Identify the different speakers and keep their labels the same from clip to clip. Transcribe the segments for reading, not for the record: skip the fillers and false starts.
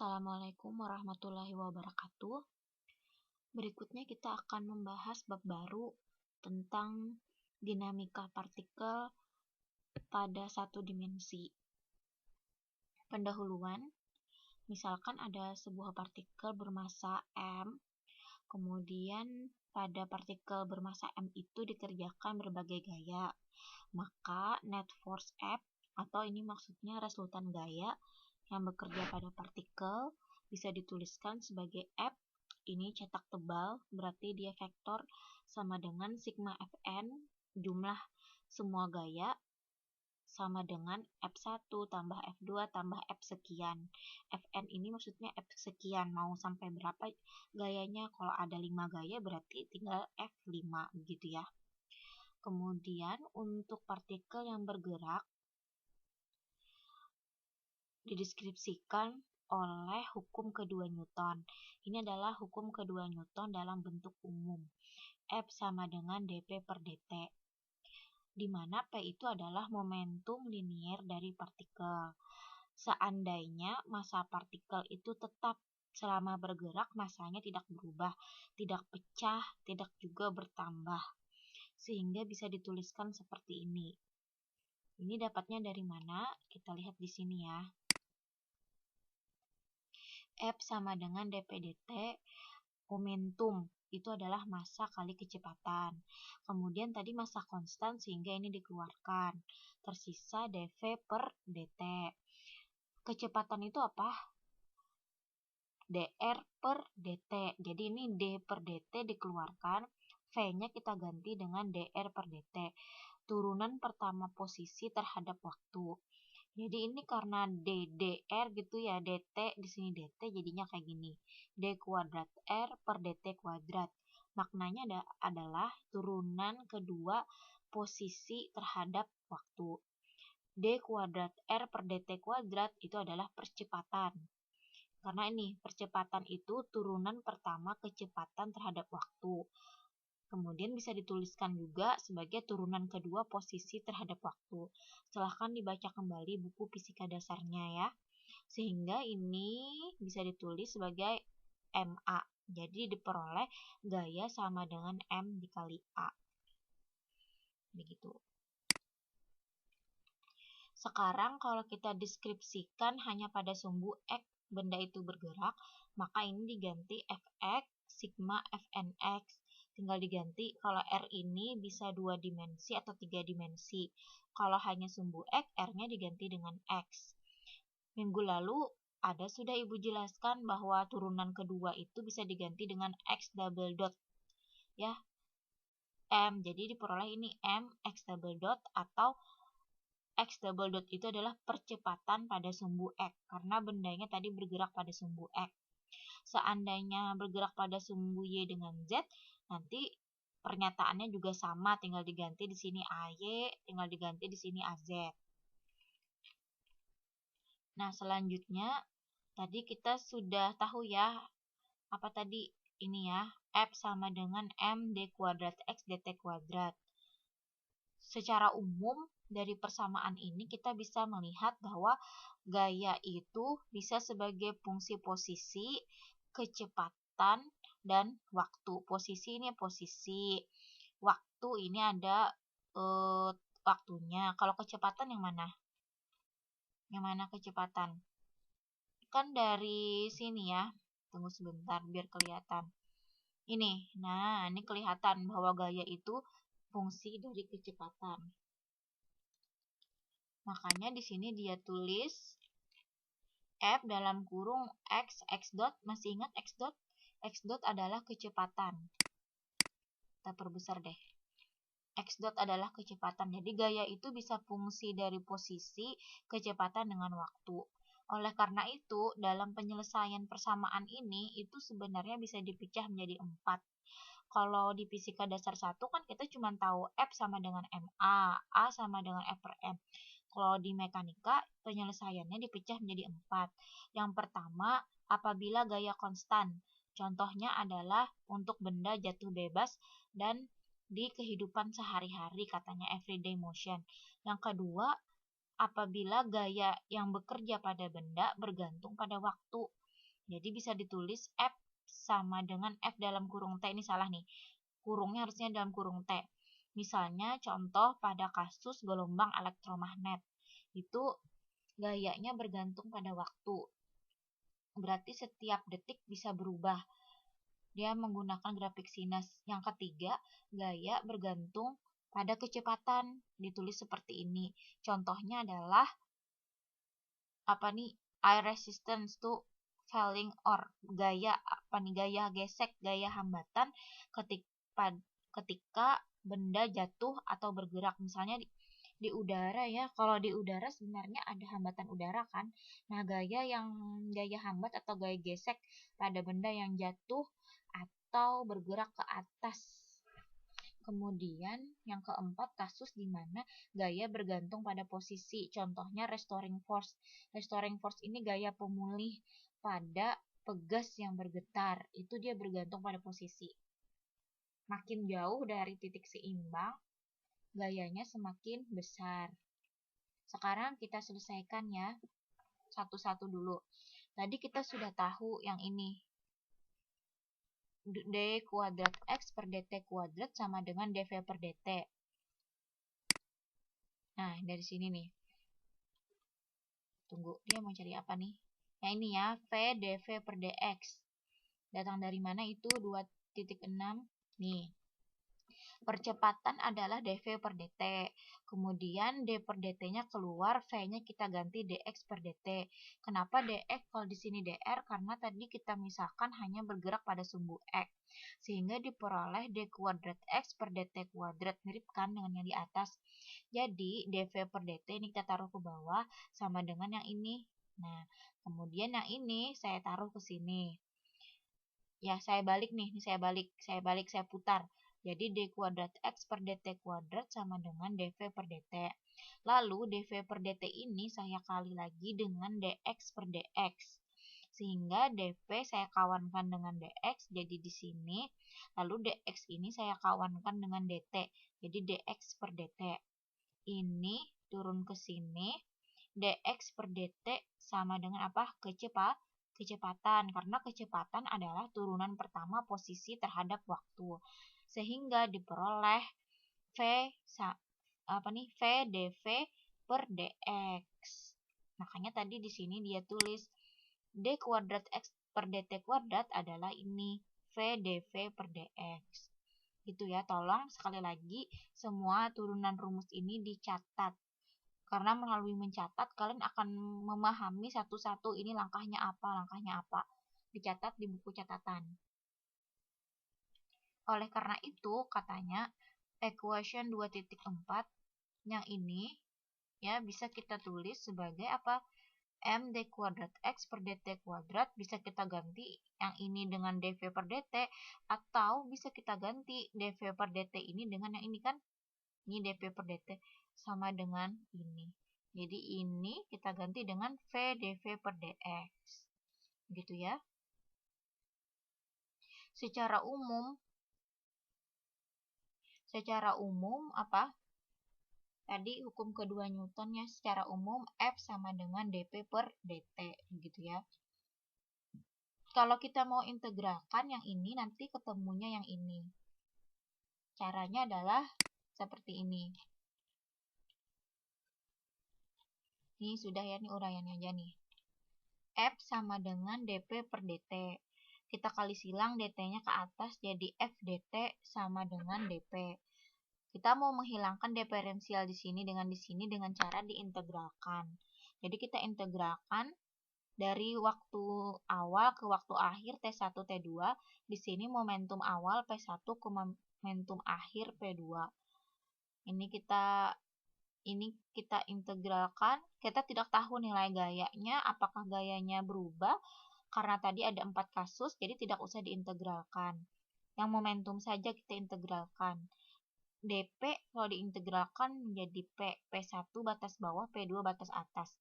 Speaker 1: Assalamualaikum warahmatullahi wabarakatuh. Berikutnya kita akan membahas bab baru tentang dinamika partikel pada satu dimensi. Pendahuluan, misalkan ada sebuah partikel bermassa M, kemudian pada partikel bermassa M itu dikerjakan berbagai gaya. Maka net force F, atau ini maksudnya resultan gaya yang bekerja pada partikel, bisa dituliskan sebagai F, ini cetak tebal, berarti dia vektor sama dengan sigma Fn, jumlah semua gaya, sama dengan F1 tambah F2 tambah F sekian. Fn ini maksudnya F sekian, mau sampai berapa gayanya, kalau ada 5 gaya berarti tinggal F5 gitu ya. Kemudian untuk partikel yang bergerak dideskripsikan oleh hukum kedua Newton. Ini adalah hukum kedua Newton dalam bentuk umum. F sama dengan dp per dt. Di mana P itu adalah momentum linier dari partikel. Seandainya massa partikel itu tetap selama bergerak, massanya tidak berubah, tidak pecah, tidak juga bertambah. Sehingga bisa dituliskan seperti ini. Ini dapatnya dari mana? Kita lihat di sini ya. F sama dengan dp dt, momentum itu adalah massa kali kecepatan. Kemudian tadi massa konstan sehingga ini dikeluarkan. Tersisa dv per dt. Kecepatan itu apa? dr per dt. Jadi ini d per dt dikeluarkan, v-nya kita ganti dengan dr per dt. Turunan pertama posisi terhadap waktu. Jadi ini karena ddr gitu ya, dt di sini dt jadinya kayak gini. D kuadrat r per dt kuadrat. Maknanya adalah turunan kedua posisi terhadap waktu. D kuadrat r per dt kuadrat itu adalah percepatan. Karena ini percepatan itu turunan pertama kecepatan terhadap waktu. Kemudian bisa dituliskan juga sebagai turunan kedua posisi terhadap waktu. Silahkan dibaca kembali buku fisika dasarnya ya. Sehingga ini bisa ditulis sebagai MA. Jadi diperoleh gaya sama dengan M dikali A. Begitu. Sekarang kalau kita deskripsikan hanya pada sumbu X benda itu bergerak, maka ini diganti Fx sigma Fnx. Tinggal diganti kalau R ini bisa 2 dimensi atau 3 dimensi. Kalau hanya sumbu X, R-nya diganti dengan X. Minggu lalu ada sudah Ibu jelaskan bahwa turunan kedua itu bisa diganti dengan X double dot. Ya, M. Jadi diperoleh ini M X double dot, atau X double dot itu adalah percepatan pada sumbu X. Karena bendanya tadi bergerak pada sumbu X. Seandainya bergerak pada sumbu Y dengan Z, nanti pernyataannya juga sama, tinggal diganti di sini AY, tinggal diganti di sini AZ. Nah, selanjutnya tadi kita sudah tahu ya, apa tadi ini ya, F sama dengan M D kuadrat X dt kuadrat. Secara umum dari persamaan ini kita bisa melihat bahwa gaya itu bisa sebagai fungsi posisi, kecepatan, dan waktu. Posisi ini posisi, waktu ini ada waktunya. Kalau kecepatan yang mana? Yang mana kecepatan? Kan dari sini ya. Tunggu sebentar biar kelihatan. Ini, nah ini kelihatan bahwa gaya itu fungsi dari kecepatan. Makanya di sini dia tulis F dalam kurung X dot, masih ingat X dot? X dot adalah kecepatan. Kita perbesar deh. X dot adalah kecepatan. Jadi gaya itu bisa fungsi dari posisi, kecepatan dengan waktu. Oleh karena itu, dalam penyelesaian persamaan ini, itu sebenarnya bisa dipecah menjadi 4. Kalau di fisika dasar 1 kan kita cuma tahu F sama dengan MA, A sama dengan F per M. Kalau di mekanika, penyelesaiannya dipecah menjadi 4. Yang pertama, apabila gaya konstan. Contohnya adalah untuk benda jatuh bebas dan di kehidupan sehari-hari, katanya everyday motion. Yang kedua, apabila gaya yang bekerja pada benda bergantung pada waktu. Jadi bisa ditulis F sama dengan F dalam kurung T. Ini salah nih. Kurungnya harusnya dalam kurung T. Misalnya contoh pada kasus gelombang elektromagnet. Itu gayanya bergantung pada waktu. Berarti setiap detik bisa berubah. Dia menggunakan grafik sinus. Yang ketiga, gaya bergantung pada kecepatan. Ditulis seperti ini. Contohnya adalah air resistance to falling, or gaya gesek, gaya hambatan ketika benda jatuh atau bergerak. Misalnya di udara ya, kalau di udara sebenarnya ada hambatan udara kan. Nah, gaya hambat atau gaya gesek pada benda yang jatuh atau bergerak ke atas. Kemudian yang keempat, kasus di mana gaya bergantung pada posisi. Contohnya restoring force. Restoring force ini gaya pemulih pada pegas yang bergetar. Itu dia bergantung pada posisi. Makin jauh dari titik seimbang, gayanya semakin besar. Sekarang kita selesaikan ya, satu-satu dulu. Tadi kita sudah tahu yang ini. D kuadrat X per dt kuadrat sama dengan dv per dt. Nah, dari sini nih. Tunggu, dia mau cari apa nih? Yang ini ya, V dv per dx. Datang dari mana itu? 2.6. Nih. Percepatan adalah dv per dt. Kemudian d per dt-nya keluar, V-nya kita ganti dx per dt. Kenapa dx kalau di sini dr? Karena tadi kita misalkan hanya bergerak pada sumbu x. Sehingga diperoleh d kuadrat x per dt kuadrat. Mirip kan dengan yang di atas. Jadi dv per dt ini kita taruh ke bawah sama dengan yang ini. Nah, kemudian yang ini saya taruh ke sini. Ya, saya balik nih, saya putar. Jadi d kuadrat x per dt kuadrat sama dengan dv per dt. Lalu dv per dt ini saya kali lagi dengan dx per dx. Sehingga dv saya kawankan dengan dx, jadi di sini. Lalu dx ini saya kawankan dengan dt, jadi dx per dt. Ini turun ke sini, dx per dt sama dengan apa? Kecepatan, karena kecepatan adalah turunan pertama posisi terhadap waktu. Sehingga diperoleh V dv per dx. Makanya tadi di sini dia tulis d kuadrat x per dt kuadrat adalah ini, V dv per dx. Gitu ya, tolong sekali lagi semua turunan rumus ini dicatat. Karena melalui mencatat kalian akan memahami satu-satu ini langkahnya apa. Dicatat di buku catatan. Oleh karena itu, katanya equation 2.4 yang ini ya bisa kita tulis sebagai apa? M d kuadrat X per dt kuadrat, bisa kita ganti yang ini dengan dv per dt, atau bisa kita ganti dv per dt ini dengan yang ini kan. Ini dv per dt sama dengan ini. Jadi ini kita ganti dengan V dv per dx. Gitu ya. Secara umum apa? Tadi hukum kedua Newton ya, secara umum F sama dengan dp per dt gitu ya. Kalau kita mau integralkan yang ini, nanti ketemunya yang ini. Caranya adalah seperti ini. Ini sudah ya, ini uraiannya aja nih. F sama dengan dp per dt. Kita kali silang dt-nya ke atas, jadi f dt sama dengan dp. Kita mau menghilangkan diferensial di sini dengan cara diintegralkan. Jadi kita integralkan dari waktu awal ke waktu akhir T1 T2. Di sini momentum awal P1 ke momentum akhir P2. Ini kita integralkan. Kita tidak tahu nilai gayanya, apakah gayanya berubah. Karena tadi ada 4 kasus, jadi tidak usah diintegralkan. Yang momentum saja kita integralkan. dp kalau diintegralkan menjadi P1 batas bawah, P2 batas atas.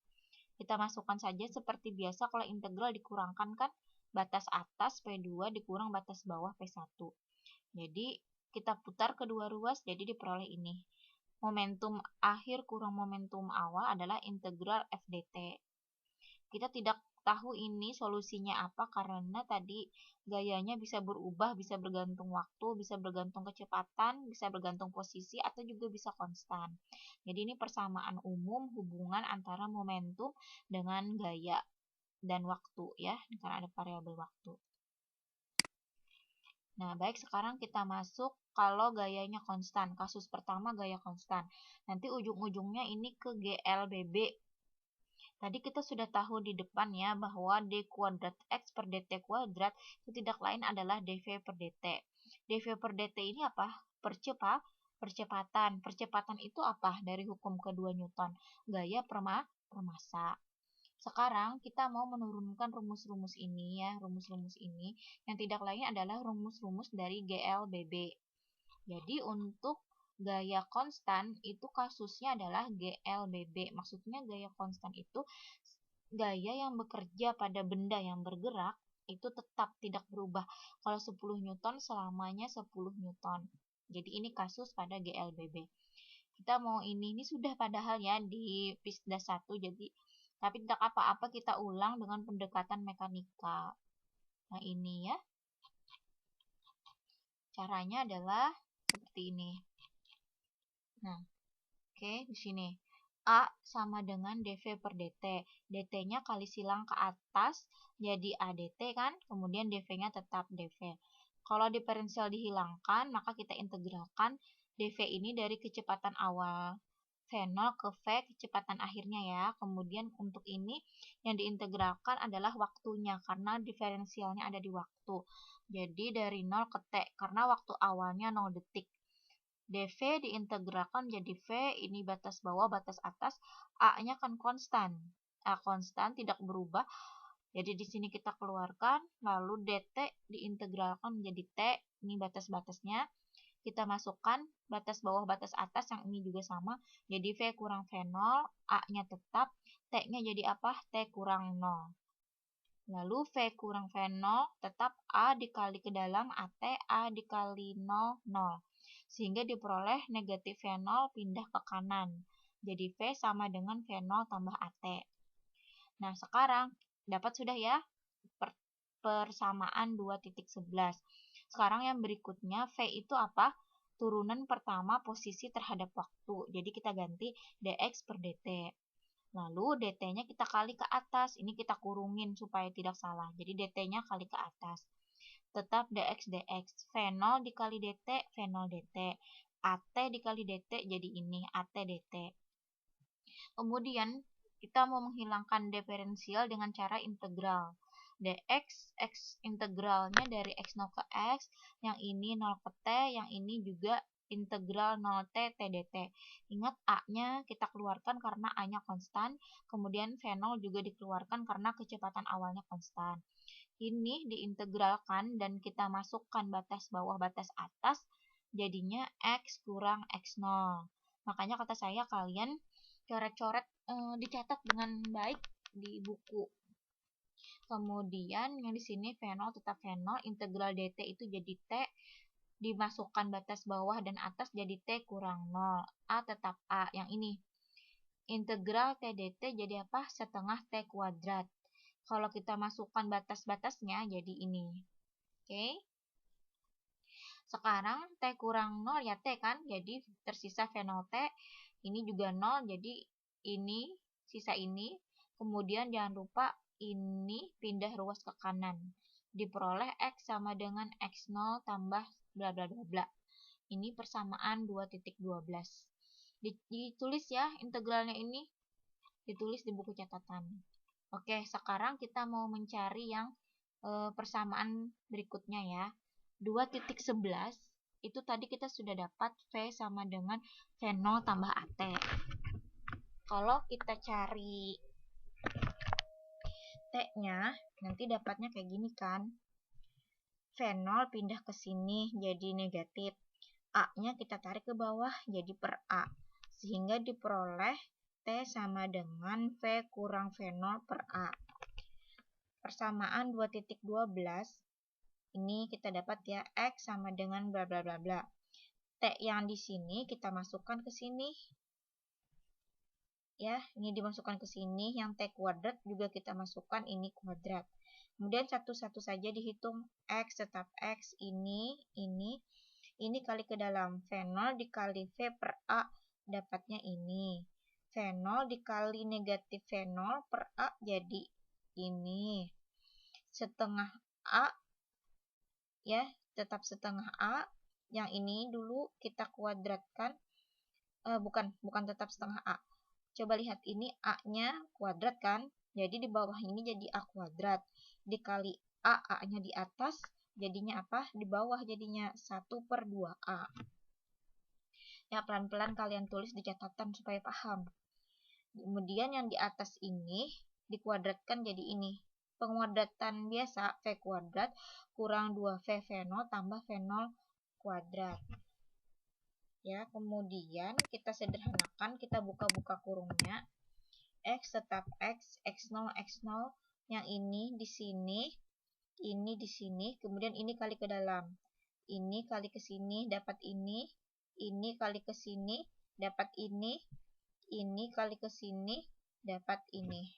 Speaker 1: Kita masukkan saja seperti biasa kalau integral dikurangkan kan, batas atas P2 dikurang batas bawah P1. Jadi kita putar kedua ruas, jadi diperoleh ini. Momentum akhir kurang momentum awal adalah integral f dt. Kita tidak tahu ini solusinya apa karena tadi gayanya bisa berubah, bisa bergantung waktu, bisa bergantung kecepatan, bisa bergantung posisi, atau juga bisa konstan. Jadi ini persamaan umum hubungan antara momentum dengan gaya dan waktu ya, karena ada variabel waktu. Nah, baik, sekarang kita masuk kalau gayanya konstan. Kasus pertama gaya konstan. Nanti ujung-ujungnya ini ke GLBB. Tadi kita sudah tahu di depan ya bahwa d kuadrat x per dt kuadrat itu tidak lain adalah dv per dt. dv per dt ini apa? Percepatan. Percepatan itu apa? Dari hukum kedua Newton. Gaya per massa. Sekarang kita mau menurunkan rumus-rumus ini ya, rumus-rumus ini yang tidak lain adalah rumus-rumus dari GLBB. Jadi untuk gaya konstan itu kasusnya adalah GLBB. Maksudnya gaya konstan itu gaya yang bekerja pada benda yang bergerak itu tetap tidak berubah. Kalau 10 Newton selamanya 10 Newton. Jadi ini kasus pada GLBB. Kita mau ini sudah padahal ya di PISDA 1, jadi tapi tidak apa-apa kita ulang dengan pendekatan mekanika. Nah, ini ya. Caranya adalah seperti ini. Nah, oke, di sini. A sama dengan dv per dt. dt-nya kali silang ke atas, jadi ADT kan, kemudian dv-nya tetap dv. Kalau diferensial dihilangkan, maka kita integralkan dv ini dari kecepatan awal V0 ke V kecepatan akhirnya ya. Kemudian untuk ini yang diintegralkan adalah waktunya karena diferensialnya ada di waktu. Jadi dari 0 ke T karena waktu awalnya 0 detik. dv diintegralkan jadi V, ini batas bawah, batas atas, A-nya kan konstan. A konstan tidak berubah. Jadi di sini kita keluarkan, lalu dt diintegralkan menjadi T, ini batas-batasnya. Kita masukkan batas bawah, batas atas, yang ini juga sama. Jadi V kurang V0, A-nya tetap, T-nya jadi apa? T kurang 0. Lalu V kurang V0 tetap A dikali ke dalam AT, A dikali 0, 0. Sehingga diperoleh negatif V0 pindah ke kanan. Jadi V sama dengan V0 tambah AT. Nah, sekarang dapat sudah ya persamaan 2.11. Sekarang yang berikutnya, V itu apa? Turunan pertama posisi terhadap waktu. Jadi kita ganti dx per dt. Lalu dt-nya kita kali ke atas. Ini kita kurungin supaya tidak salah. Jadi dt-nya kali ke atas. Tetap dx dx. V0 dikali dt, V0 dt. AT dikali dt, jadi ini AT dt. Kemudian kita mau menghilangkan diferensial dengan cara integral. dx, x integralnya dari x0 ke x, yang ini 0 ke t, yang ini juga integral 0t t dt. Ingat A-nya kita keluarkan karena A-nya konstan, kemudian V0 juga dikeluarkan karena kecepatan awalnya konstan. Ini diintegralkan dan kita masukkan batas bawah, batas atas, jadinya x kurang x0. Makanya kata saya kalian coret-coret, dicatat dengan baik di buku. Kemudian yang di sini V0 tetap V0, integral dt itu jadi T, dimasukkan batas bawah dan atas jadi T kurang 0. A tetap A, yang ini. Integral T dt jadi apa? Setengah T kuadrat. Kalau kita masukkan batas-batasnya jadi ini. Oke. Sekarang T kurang 0 ya T kan, jadi tersisa V0T. Ini juga 0, jadi ini, sisa ini. Kemudian jangan lupa ini pindah ruas ke kanan. Diperoleh X sama dengan X0 tambah bla bla bla bla. Ini persamaan 2.12. Ditulis ya integralnya ini. Ditulis di buku catatan. Oke, sekarang kita mau mencari yang persamaan berikutnya ya. 2.11 itu tadi kita sudah dapat V sama dengan V0 tambah AT. Kalau kita cari T-nya, nanti dapatnya kayak gini kan. V0 pindah ke sini jadi negatif. A-nya kita tarik ke bawah jadi per A. Sehingga diperoleh T sama dengan V kurang V0 per A. Persamaan 2.12 ini kita dapat ya X sama dengan bla bla bla bla. T yang di sini kita masukkan ke sini. ya, ini dimasukkan ke sini, yang T kuadrat juga kita masukkan ini kuadrat. Kemudian satu-satu saja dihitung, X tetap X, ini kali ke dalam, V0 dikali V per A, dapatnya ini. V0 dikali negatif V0 per A jadi ini. Setengah A, ya, tetap setengah A. Yang ini dulu kita kuadratkan, bukan tetap setengah A. Coba lihat, ini A-nya kuadrat kan, jadi di bawah ini jadi A kuadrat. Dikali A, A-nya di atas, jadinya apa? Di bawah jadinya 1/2A. Ya, pelan-pelan kalian tulis di catatan supaya paham. Kemudian yang di atas ini dikuadratkan jadi ini. Penguadratan biasa, V kuadrat kurang 2V V0 tambah V0 kuadrat. Ya, kemudian kita sederhanakan, kita buka-buka kurungnya. X tetap X, X0, X0. Yang ini di sini, kemudian ini kali ke dalam. Ini kali ke sini dapat ini kali ke sini dapat ini kali ke sini dapat ini.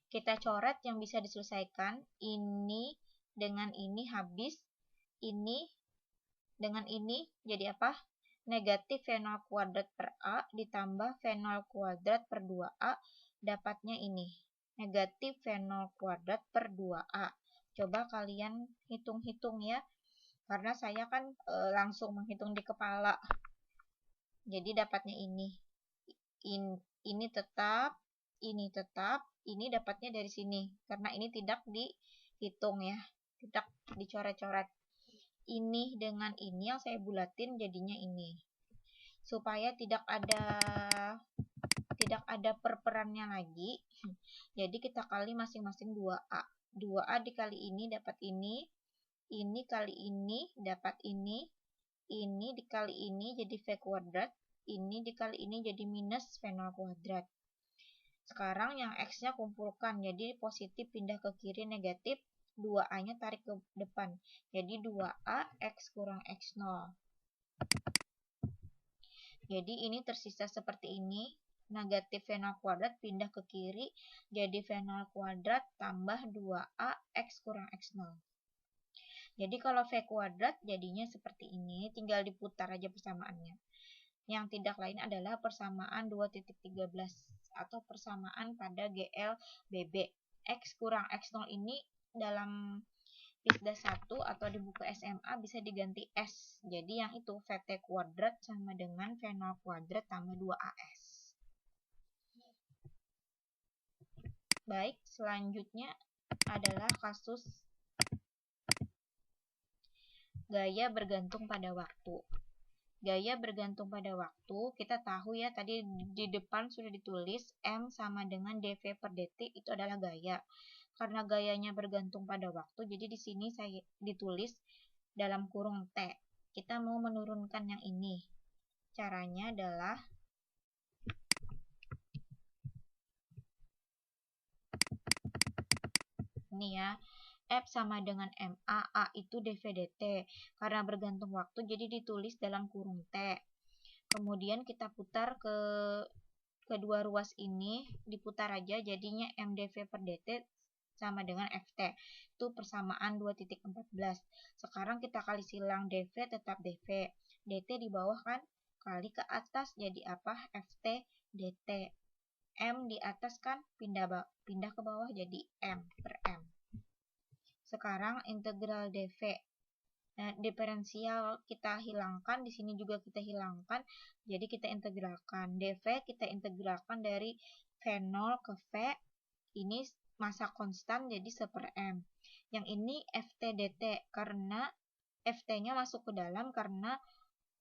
Speaker 1: Kita coret yang bisa diselesaikan. Ini dengan ini habis, ini dengan ini jadi apa? Negatif V0 kuadrat per A ditambah V0 kuadrat per 2A, dapatnya ini. Negatif V0 kuadrat per 2A. Coba kalian hitung-hitung ya. Karena saya kan langsung menghitung di kepala. Jadi dapatnya ini. Ini tetap, ini dapatnya dari sini. Karena ini tidak dihitung ya. Tidak dicoret-coret. Ini dengan ini yang saya bulatin jadinya ini, supaya tidak ada perperannya lagi. Jadi kita kali masing-masing 2A. 2A dikali ini dapat ini kali ini dapat ini dikali ini jadi V kuadrat, ini dikali ini jadi minus V0 kuadrat. Sekarang yang X-nya kumpulkan, jadi positif pindah ke kiri, negatif 2A-nya tarik ke depan. Jadi 2A X kurang X0. Jadi ini tersisa seperti ini. Negatif V0 kuadrat pindah ke kiri. Jadi V0 kuadrat tambah 2A X kurang X0. Jadi kalau V kuadrat jadinya seperti ini. Tinggal diputar aja persamaannya. Yang tidak lain adalah persamaan 2.13 atau persamaan pada GLBB. X kurang X0 ini dalam ISDA 1 atau di buku SMA bisa diganti S. Jadi yang itu VT kuadrat sama dengan V0 kuadrat tambah 2AS. Baik, selanjutnya adalah kasus gaya bergantung pada waktu. Gaya bergantung pada waktu, kita tahu ya, tadi di depan sudah ditulis M sama dengan dV per dt, itu adalah gaya. Karena gayanya bergantung pada waktu, jadi di sini saya ditulis dalam kurung T. Kita mau menurunkan yang ini. Caranya adalah ini ya. F sama dengan MA, A itu dV dt. Karena bergantung waktu, jadi ditulis dalam kurung T. Kemudian kita putar ke kedua ruas ini, diputar aja, jadinya MdV per dt sama dengan Ft. Itu persamaan 2.14. Sekarang kita kali silang dV tetap dV. dt di bawah kan, kali ke atas jadi apa? Ft dt. M di atas kan, pindah ke bawah jadi M per M. Sekarang integral dV. Nah, diferensial kita hilangkan, di sini juga kita hilangkan, jadi kita integralkan. dV kita integralkan dari V0 ke V, ini masa konstan jadi 1/M. Yang ini Ft dt, karena Ft-nya masuk ke dalam karena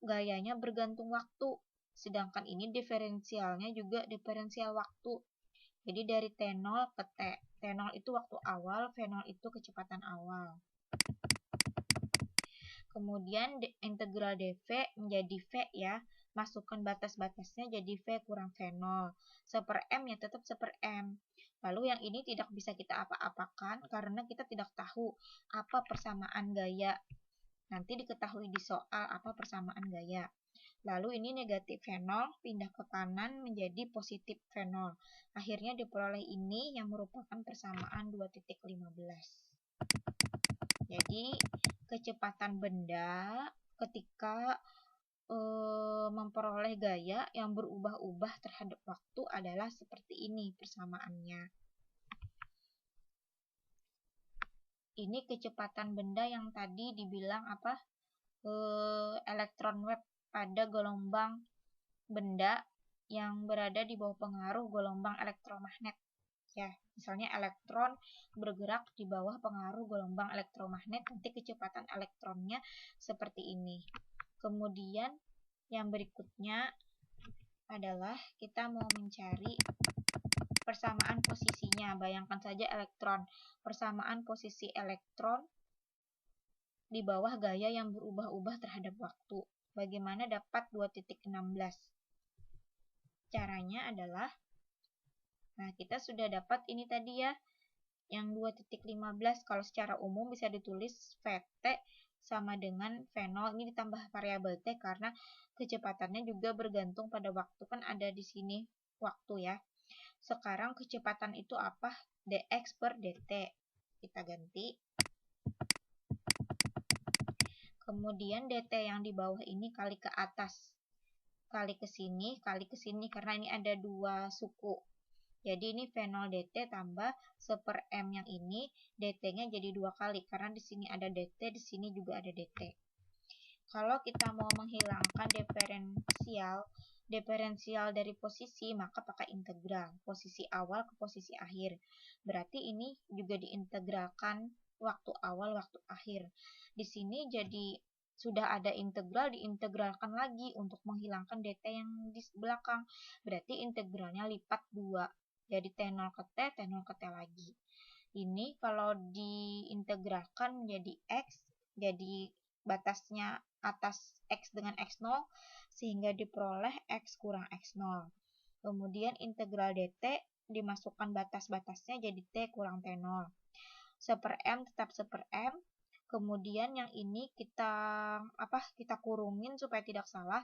Speaker 1: gayanya bergantung waktu. Sedangkan ini diferensialnya juga diferensial waktu. Jadi dari T0 ke T. T0 itu waktu awal, V0 itu kecepatan awal. Kemudian integral dV menjadi V ya. Masukkan batas-batasnya jadi V kurang V0. 1/M ya tetap 1/M. Lalu yang ini tidak bisa kita apa-apakan karena kita tidak tahu apa persamaan gaya. Nanti diketahui di soal apa persamaan gaya. Lalu ini negatif fenol pindah ke kanan menjadi positif fenol. Akhirnya diperoleh ini yang merupakan persamaan 2.15. Jadi kecepatan benda ketika memperoleh gaya yang berubah-ubah terhadap waktu adalah seperti ini persamaannya. Ini kecepatan benda yang tadi dibilang apa? Elektron wave pada gelombang benda yang berada di bawah pengaruh gelombang elektromagnet. Ya, misalnya elektron bergerak di bawah pengaruh gelombang elektromagnet, nanti kecepatan elektronnya seperti ini. Kemudian yang berikutnya adalah kita mau mencari persamaan posisinya. Bayangkan saja elektron, persamaan posisi elektron di bawah gaya yang berubah-ubah terhadap waktu. Bagaimana dapat 2.16? Caranya adalah, nah kita sudah dapat ini tadi ya, yang 2.15. Kalau secara umum bisa ditulis Vt sama dengan V0, ini ditambah variabel T karena kecepatannya juga bergantung pada waktu, kan ada di sini waktu ya. Sekarang kecepatan itu apa? dx per dt. Kita ganti. Kemudian dt yang di bawah ini kali ke atas, kali ke sini karena ini ada dua suku. Jadi ini V0 dt tambah 1/m yang ini, dt-nya jadi 2 kali karena di sini ada dt, di sini juga ada dt. Kalau kita mau menghilangkan diferensial dari posisi, maka pakai integral, posisi awal ke posisi akhir. Berarti ini juga diintegralkan waktu awal, waktu akhir. Di sini jadi sudah ada integral, diintegralkan lagi untuk menghilangkan dt yang di belakang. Berarti integralnya lipat 2. Jadi T0 ke T, T0 ke T lagi. Ini kalau diintegralkan menjadi X, jadi batasnya atas X dengan X0, sehingga diperoleh X kurang X0. Kemudian integral dt dimasukkan batas-batasnya jadi T kurang T0. 1/m tetap 1/m. Kemudian yang ini kita kurungin supaya tidak salah.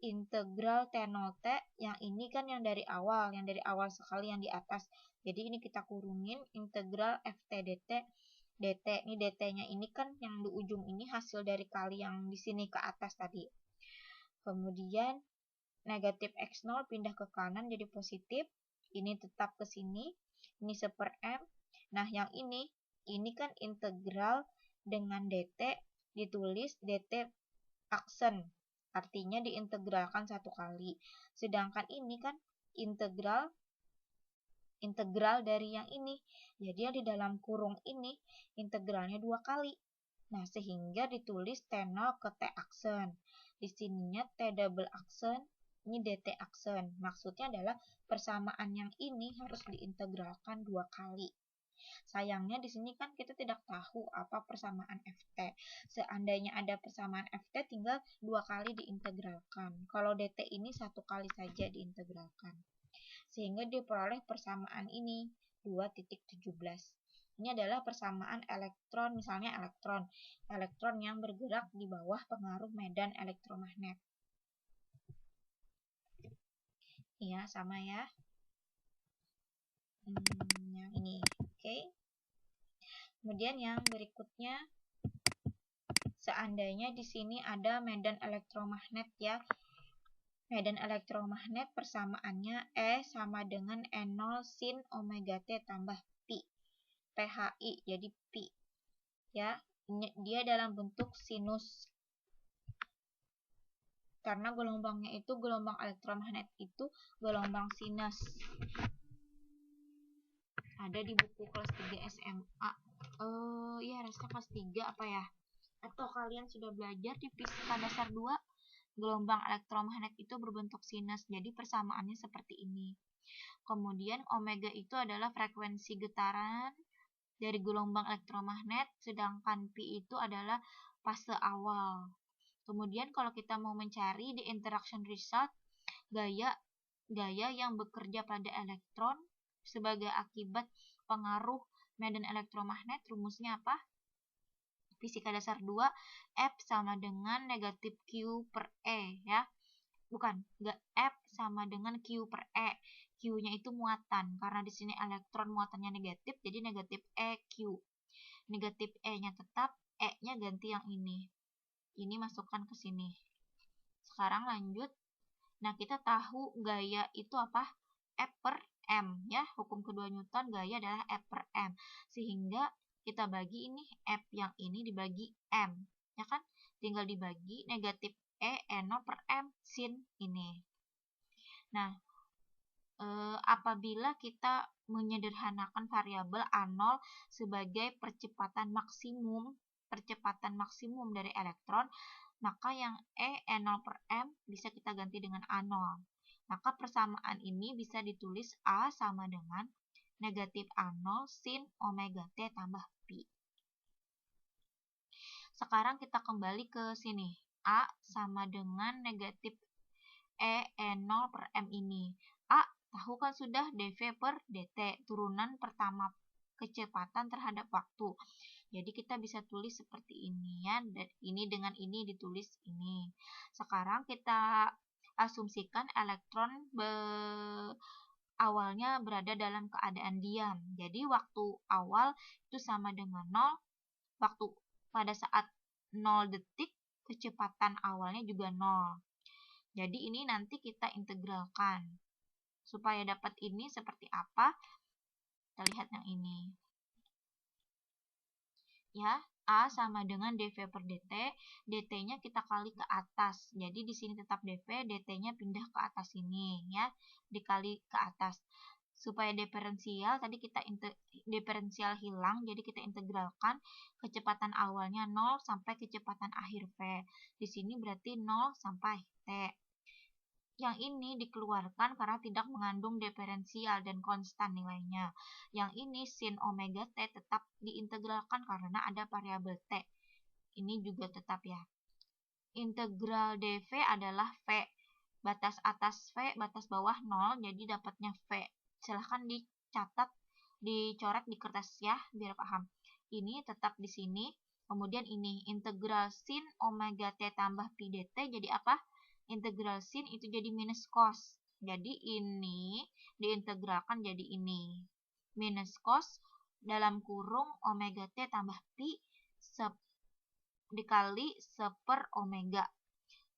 Speaker 1: Integral T0T yang ini kan yang dari awal sekali yang di atas. Jadi ini kita kurungin integral Ft dt. Ini dt-nya ini kan yang di ujung ini hasil dari kali yang di sini ke atas tadi. Kemudian negatif X0 pindah ke kanan jadi positif. Ini tetap ke sini. Ini 1/m. Nah, yang ini kan integral dengan dt ditulis dt aksen. Artinya diintegralkan 1 kali. Sedangkan ini kan integral dari yang ini. Jadi yang di dalam kurung ini integralnya 2 kali. Nah, sehingga ditulis T0 ke T aksen. Di sininya T double aksen, ini dt aksen. Maksudnya adalah persamaan yang ini harus diintegralkan 2 kali. Sayangnya di sini kan kita tidak tahu apa persamaan Ft. Seandainya ada persamaan Ft tinggal 2 kali diintegralkan. Kalau dt ini 1 kali saja diintegralkan. Sehingga diperoleh persamaan ini 2.17. Ini adalah persamaan elektron, misalnya elektron yang bergerak di bawah pengaruh medan elektromagnet. Iya, sama ya. Yang ini, oke. Kemudian yang berikutnya, seandainya di sini ada medan elektromagnet ya. Medan elektromagnet persamaannya E sama dengan E0 sin omega T tambah pi. PHI jadi pi. Ya, dia dalam bentuk sinus. Karena gelombangnya itu, gelombang elektromagnet itu gelombang sinus. Ada di buku kelas 3 SMA. Ya rasanya kelas 3 apa ya? Atau kalian sudah belajar di fisika dasar 2? Gelombang elektromagnet itu berbentuk sinus. Jadi persamaannya seperti ini. Kemudian omega itu adalah frekuensi getaran dari gelombang elektromagnet, sedangkan pi itu adalah fase awal. Kemudian kalau kita mau mencari di interaction result, gaya yang bekerja pada elektron sebagai akibat pengaruh medan elektromagnet, rumusnya apa? fisika dasar 2, F sama dengan negatif Q per E ya. Bukan, enggak, F sama dengan Q per E. Q-nya itu muatan, karena di sini elektron muatannya negatif, jadi negatif EQ. Negatif E-nya tetap, E-nya ganti yang ini. Ini masukkan ke sini. Sekarang lanjut. Nah, kita tahu gaya itu apa? F per M ya. Hukum kedua Newton, gaya adalah F per M. Sehingga kita bagi ini F yang ini dibagi M. Ya kan? Tinggal dibagi negatif E0 per M sin ini. Nah, apabila kita menyederhanakan variabel A0 sebagai percepatan maksimum dari elektron, maka yang E0 per M bisa kita ganti dengan A0. Maka persamaan ini bisa ditulis A sama dengan negatif A0 sin omega T tambah pi. Sekarang kita kembali ke sini. A sama dengan negatif E0 per M ini. A tahu kan sudah dV per dt, turunan pertama kecepatan terhadap waktu. Jadi kita bisa tulis seperti ini ya, dan ini dengan ini ditulis ini. Sekarang kita asumsikan elektron awalnya berada dalam keadaan diam. Jadi waktu awal itu sama dengan 0, waktu pada saat 0 detik kecepatan awalnya juga 0. Jadi ini nanti kita integralkan. Supaya dapat ini seperti apa? Kita lihat yang ini. Ya, A sama dengan dV per dt. dt-nya kita kali ke atas. Jadi di sini tetap dV, dt-nya pindah ke atas ini ya. Dikali ke atas. Supaya diferensial, tadi kita diferensial hilang, jadi kita integralkan kecepatan awalnya 0 sampai kecepatan akhir V. Di sini berarti 0 sampai T. Yang ini dikeluarkan karena tidak mengandung diferensial dan konstan nilainya. Yang ini sin omega T tetap diintegralkan karena ada variabel T. Ini juga tetap ya. Integral dV adalah V. Batas atas V, batas bawah 0, jadi dapatnya V. Silahkan dicatat, dicoret di kertas ya, biar paham. Ini tetap di sini. Kemudian ini, integral sin omega T tambah pi dt jadi apa? Integral sin itu jadi minus cos. Jadi ini diintegralkan jadi ini. Minus cos dalam kurung omega T tambah pi dikali 1/, omega.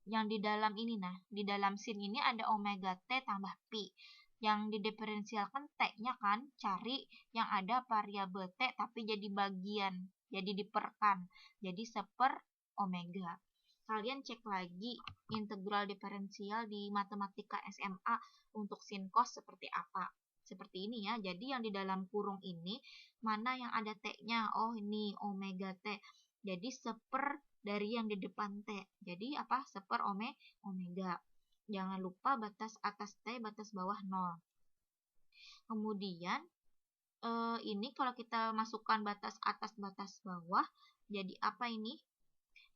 Speaker 1: Yang di dalam ini, nah, di dalam sin ini ada omega T tambah pi. Yang didiferensialkan T-nya kan, cari yang ada variabel T tapi jadi bagian, jadi diperkan. Jadi 1/, omega. Kalian cek lagi integral diferensial di matematika SMA untuk sin cos seperti apa. Seperti ini ya. Jadi yang di dalam kurung ini mana yang ada T-nya? Oh, ini omega T. Jadi 1/, dari yang di depan T. Jadi apa? 1/, omega. Jangan lupa batas atas T, batas bawah 0. Kemudian ini kalau kita masukkan batas atas, batas bawah, jadi apa ini?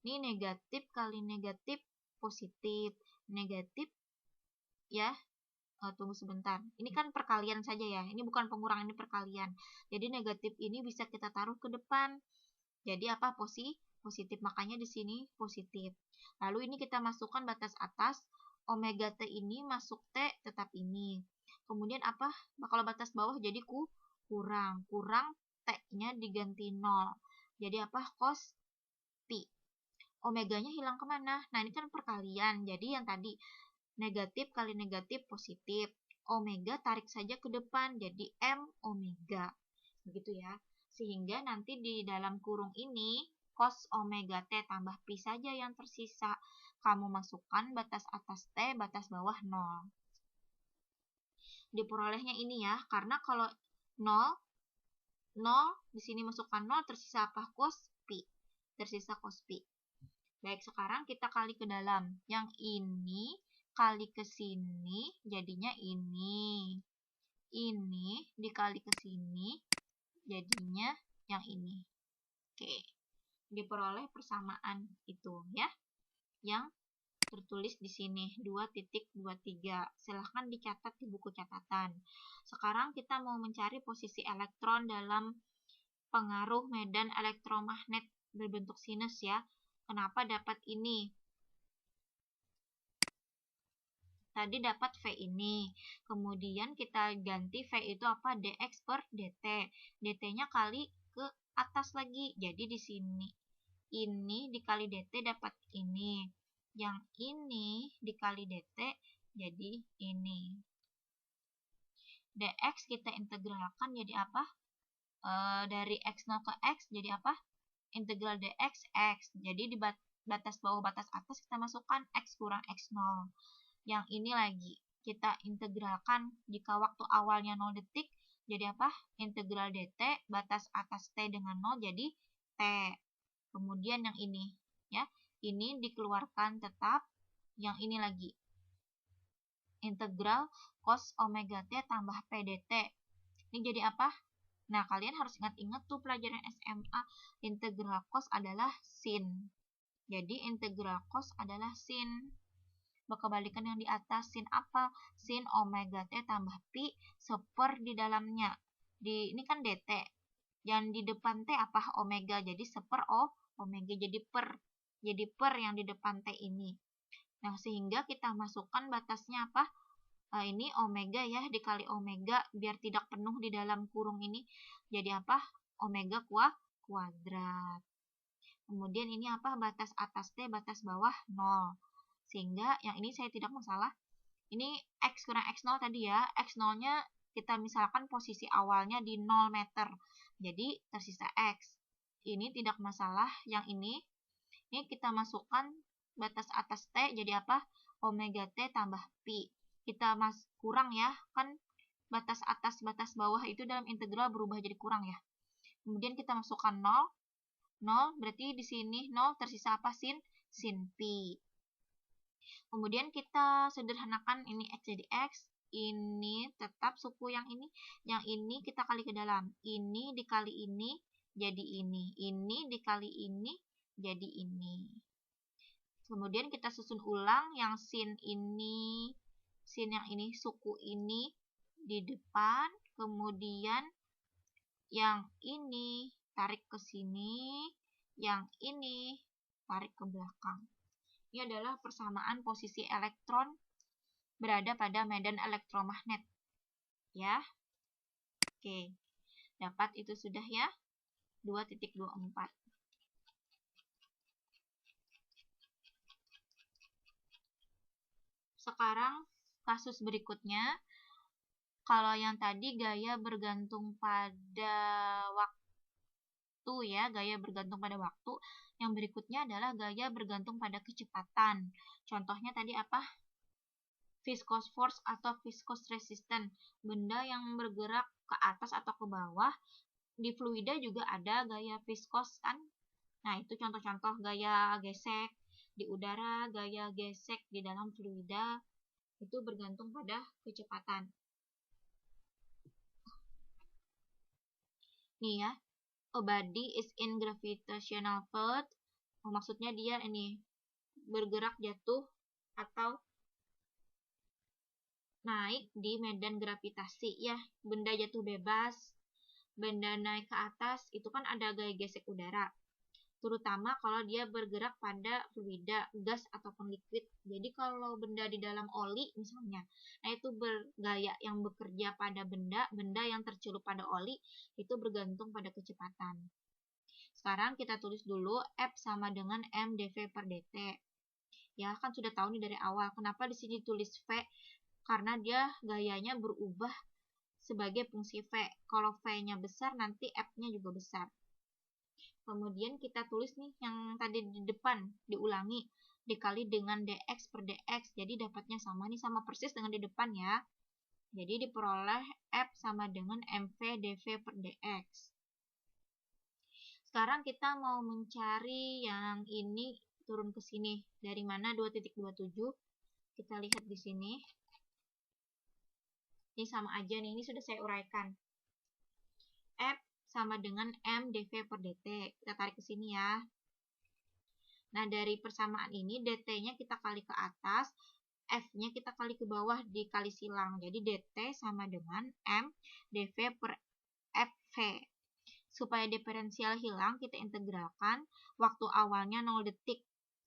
Speaker 1: Ini negatif kali negatif positif. Negatif ya. Tunggu sebentar. Ini kan perkalian saja ya. Ini bukan pengurangan, ini perkalian. Jadi negatif ini bisa kita taruh ke depan. Jadi apa? Positif. Makanya di sini positif. Lalu ini kita masukkan batas atas. Omega T ini masuk T tetap ini. Kemudian apa? Kalau batas bawah jadi kurang. Kurang T-nya diganti 0. Jadi apa? Cos pi. Omeganya hilang kemana? Nah, ini kan perkalian. Jadi yang tadi negatif kali negatif positif. Omega tarik saja ke depan. Jadi M omega. Begitu ya. Sehingga nanti di dalam kurung ini cos omega T tambah pi saja yang tersisa. Kamu masukkan batas atas T, batas bawah 0. Diperolehnya ini ya. Karena kalau 0, di sini masukkan 0, tersisa apa? Cos pi. Tersisa cos pi. Baik, sekarang kita kali ke dalam. Yang ini kali ke sini, jadinya ini. Ini dikali ke sini, jadinya yang ini. Oke, diperoleh persamaan itu ya. Yang tertulis di sini, 2.23. Silahkan dicatat di buku catatan. Sekarang kita mau mencari posisi elektron dalam pengaruh medan elektromagnet berbentuk sinus ya. Kenapa dapat ini? Tadi dapat V ini. Kemudian kita ganti V itu apa? dx per dt. dt-nya kali ke atas lagi. Jadi di sini ini dikali dt dapat ini. Yang ini dikali dt jadi ini. dx kita integralkan jadi apa? Dari x0 ke x jadi apa? Integral dx x. Jadi di batas bawah batas atas kita masukkan x kurang x0. Yang ini lagi kita integralkan jika waktu awalnya 0 detik jadi apa? Integral dt batas atas t dengan 0 jadi t. Kemudian yang ini ya, ini dikeluarkan tetap. Yang ini lagi integral cos omega t tambah p dt. Ini jadi apa? Nah, kalian harus ingat-ingat tuh pelajaran SMA, integral cos adalah sin. Jadi integral cos adalah sin. Kebalikan yang di atas, sin apa? Sin omega t tambah pi seper di dalamnya. Ini kan dt. Yang di depan t apa? Omega. Jadi seper omega jadi per. Jadi per yang di depan t ini. Nah, sehingga kita masukkan batasnya apa? Ini omega ya, dikali omega biar tidak penuh di dalam kurung ini. Jadi apa? Omega kuadrat. Kemudian ini apa? Batas atas t, batas bawah 0. Sehingga yang ini saya tidak masalah. Ini x kurang x0 tadi ya. X0-nya kita misalkan posisi awalnya di 0 meter. Jadi tersisa x. Ini tidak masalah. Yang ini kita masukkan batas atas t jadi apa? Omega t tambah pi. Kita kurang ya. Kan batas atas batas bawah itu dalam integral berubah jadi kurang ya. Kemudian kita masukkan 0. 0 berarti di sini 0 tersisa apa? Sin pi. Kemudian kita sederhanakan ini x jadi x, ini tetap suku yang ini kita kali ke dalam. Ini dikali ini jadi ini dikali ini jadi ini. Kemudian kita susun ulang yang sin yang ini, suku ini di depan, kemudian yang ini tarik ke sini, yang ini tarik ke belakang. Ini adalah persamaan posisi elektron berada pada medan elektromagnet. Ya. Oke. Dapat itu sudah ya. 2.24. Sekarang kasus berikutnya. Kalau yang tadi gaya bergantung pada waktu ya, gaya bergantung pada waktu. Yang berikutnya adalah gaya bergantung pada kecepatan. Contohnya tadi apa? Viscous force atau viscous resistance. Benda yang bergerak ke atas atau ke bawah. Di fluida juga ada gaya viscous kan? Nah, itu contoh-contoh gaya gesek di udara, gaya gesek di dalam fluida. Itu bergantung pada kecepatan. Nih ya, a body is in gravitational field. Maksudnya dia ini bergerak jatuh atau naik di medan gravitasi ya. Benda jatuh bebas, benda naik ke atas, itu kan ada gaya gesek udara. Terutama kalau dia bergerak pada fluida, gas ataupun liquid. Jadi kalau benda di dalam oli misalnya, nah itu bergaya yang bekerja pada benda yang tercelup pada oli, itu bergantung pada kecepatan. Sekarang kita tulis dulu F sama dengan M dV per dt. Ya, kan sudah tahu nih dari awal. Kenapa di sini tulis V? Karena dia gayanya berubah sebagai fungsi V. Kalau V-nya besar, nanti F-nya juga besar. Kemudian kita tulis nih yang tadi di depan, diulangi. Dikali dengan dx per dx. Jadi dapatnya sama nih, sama persis dengan di depan ya. Jadi diperoleh F sama dengan mv dv per dx. Sekarang kita mau mencari yang ini turun ke sini. Dari mana 2.27? Kita lihat di sini. Ini sama aja nih, ini sudah saya uraikan. F sama dengan M dV per dt. Kita tarik ke sini ya. Nah, dari persamaan ini dt-nya kita kali ke atas, F-nya kita kali ke bawah dikali silang. Jadi dt sama dengan M dV per Fv. Supaya diferensial hilang, kita integralkan. Waktu awalnya 0 detik.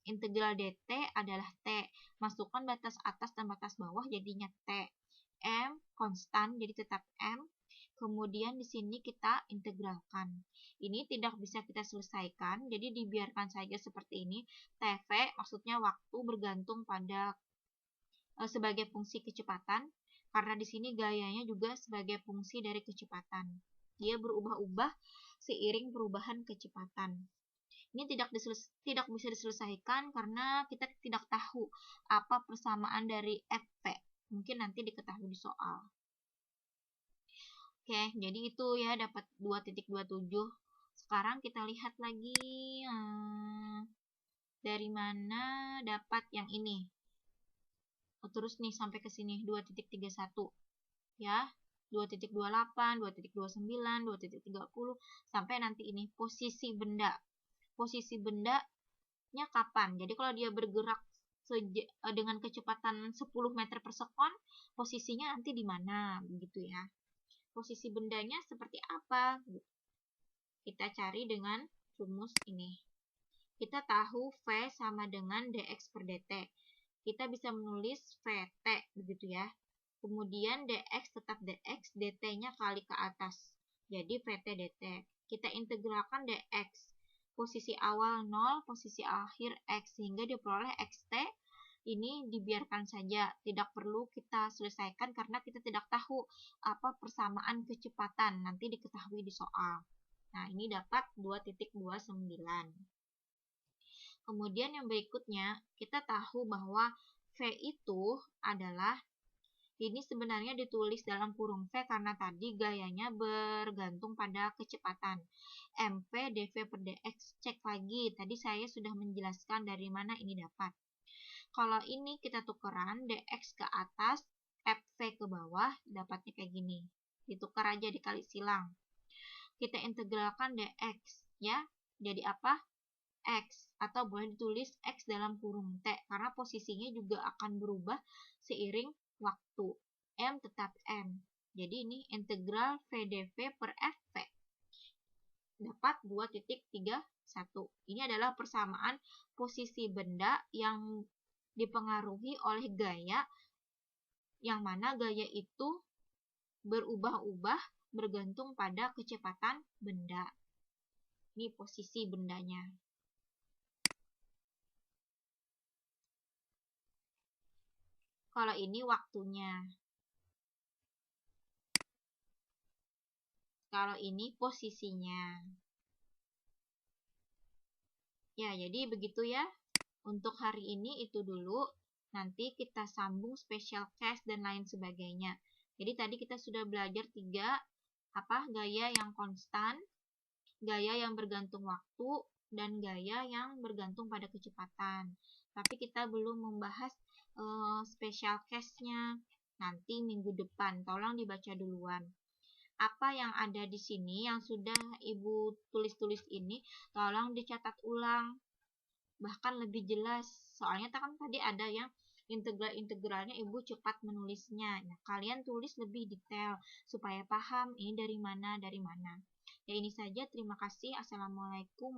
Speaker 1: Integral dt adalah t. Masukkan batas atas dan batas bawah, jadinya t. M konstan, jadi tetap M. Kemudian di sini kita integralkan. Ini tidak bisa kita selesaikan, jadi dibiarkan saja seperti ini. TV maksudnya waktu bergantung pada sebagai fungsi kecepatan, karena di sini gayanya juga sebagai fungsi dari kecepatan. Dia berubah-ubah seiring perubahan kecepatan. Ini tidak bisa diselesaikan karena kita tidak tahu apa persamaan dari Fp. Mungkin nanti diketahui di soal. Oke, jadi itu ya, dapat 2.27. Sekarang kita lihat lagi dari mana dapat yang ini. Terus nih sampai ke sini 2.31 ya. 2.28, 2.29, 2.30 sampai nanti ini posisi benda. Posisi bendanya kapan? Jadi kalau dia bergerak dengan kecepatan 10 meter per sekon, posisinya nanti di mana, begitu ya. Posisi bendanya seperti apa? Kita cari dengan rumus ini. Kita tahu V sama dengan dx per dt. Kita bisa menulis Vt, begitu ya. Kemudian dx tetap dx, dt-nya kali ke atas. Jadi Vt dt. Kita integralkan dx. Posisi awal 0, posisi akhir x, sehingga diperoleh xt. Ini dibiarkan saja, tidak perlu kita selesaikan karena kita tidak tahu apa persamaan kecepatan, nanti diketahui di soal. Nah, ini dapat 2.29. Kemudian yang berikutnya, kita tahu bahwa V itu adalah, ini sebenarnya ditulis dalam kurung V karena tadi gayanya bergantung pada kecepatan. mv dv per dx, cek lagi, tadi saya sudah menjelaskan dari mana ini dapat. Kalau ini kita tukeran, dx ke atas, fv ke bawah, dapatnya kayak gini. Ditukar aja dikali silang. Kita integralkan dx, ya. Jadi apa? X, atau boleh ditulis X dalam kurung T, karena posisinya juga akan berubah seiring waktu. M tetap M. Jadi ini integral VdV per Fv. Dapat 2.31. Ini adalah persamaan posisi benda yang dipengaruhi oleh gaya, yang mana gaya itu berubah-ubah bergantung pada kecepatan benda. Ini posisi bendanya. Kalau ini waktunya. Kalau ini posisinya. Ya, jadi begitu ya. Untuk hari ini itu dulu. Nanti kita sambung special case dan lain sebagainya. Jadi tadi kita sudah belajar 3 gaya yang konstan, gaya yang bergantung waktu, dan gaya yang bergantung pada kecepatan. Tapi kita belum membahas special case-nya. Nanti minggu depan, tolong dibaca duluan. Apa yang ada di sini yang sudah Ibu tulis-tulis ini, tolong dicatat ulang. Bahkan lebih jelas, soalnya kan tadi ada yang integral-integralnya Ibu cepat menulisnya. Nah, kalian tulis lebih detail supaya paham ini dari mana. Ya, ini saja. Terima kasih. Assalamualaikum warahmatullahi wabarakatuh.